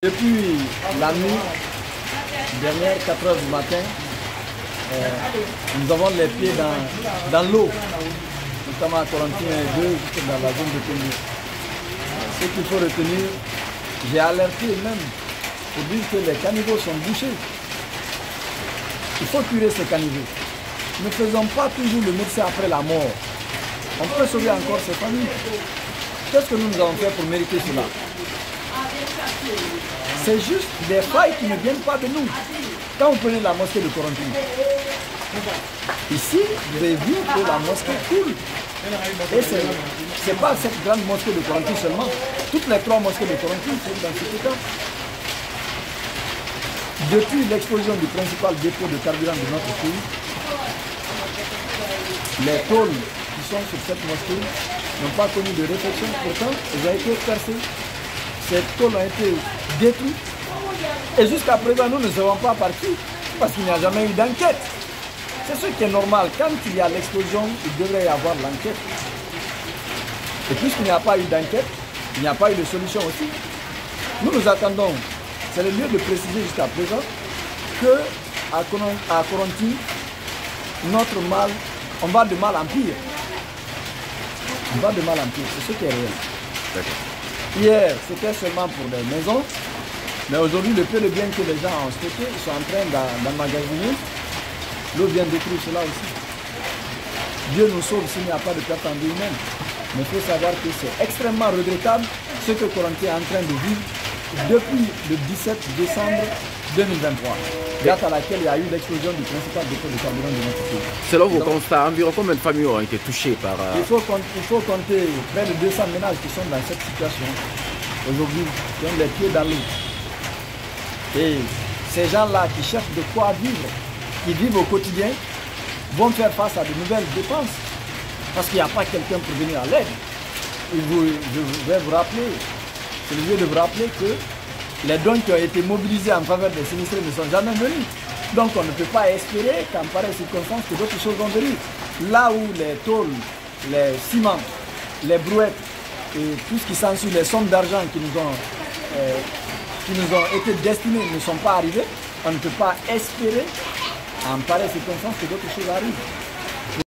Depuis la nuit dernière, 4 heures du matin, nous avons les pieds dans l'eau, notamment à Corentin 2, jusque dans la zone de tenue. Ce qu'il faut retenir, j'ai alerté même pour dire que les caniveaux sont bouchés. Il faut curer ces caniveaux. Ne faisons pas toujours le médecin après la mort. On peut sauver encore ces familles. Qu'est-ce que nous avons fait pour mériter cela? C'est juste des failles qui ne viennent pas de nous. Quand vous prenez la mosquée de Corentin, ici, vous avez vu que la mosquée coule. Et ce n'est pas cette grande mosquée de Corentin seulement. Toutes les 3 mosquées de Corentin sont dans cet état. Depuis l'explosion du principal dépôt de carburant de notre pays, les tôles qui sont sur cette mosquée n'ont pas connu de réflexion. Pourtant, elles ont été percées. Ces tôles ont été détruites. Et jusqu'à présent, nous ne savons pas par qui, parce qu'il n'y a jamais eu d'enquête. C'est ce qui est normal. Quand il y a l'explosion, il devrait y avoir l'enquête. Et puisqu'il n'y a pas eu d'enquête, il n'y a pas eu de solution aussi. Nous attendons, c'est le lieu de préciser jusqu'à présent, qu'à Corentin, notre mal, on va de mal en pire. On va de mal en pire, c'est ce qui est réel. Hier, c'était seulement pour des maisons, mais aujourd'hui, le peu de bien que les gens ont stocké, ils sont en train d'emmagasiner. L'eau vient détruire cela aussi. Dieu nous sauve s'il n'y a pas de perte en vie humaine. Mais il faut savoir que c'est extrêmement regrettable ce que Corentin est en train de vivre depuis le 17 décembre 2023, date à laquelle il y a eu l'explosion du principal dépôt de carburant de notre pays. Selon vos constats, environ combien de familles ont été touchées par... Il faut compter près de 200 ménages qui sont dans cette situation aujourd'hui, qui ont les pieds dans l'eau. Et ces gens-là qui cherchent de quoi vivre, qui vivent au quotidien, vont faire face à de nouvelles dépenses. Parce qu'il n'y a pas quelqu'un pour venir à l'aide. Je vais vous rappeler, c'est le lieu de vous rappeler que les dons qui ont été mobilisés en faveur des sinistrés ne sont jamais venus. Donc on ne peut pas espérer qu'en pareille circonstance que d'autres choses vont venir. Là où les tôles, les ciments, les brouettes et tout ce qui s'ensuit, les sommes d'argent qui nous ont été destinées ne sont pas arrivées, on ne peut pas espérer en pareille circonstance que d'autres choses arrivent.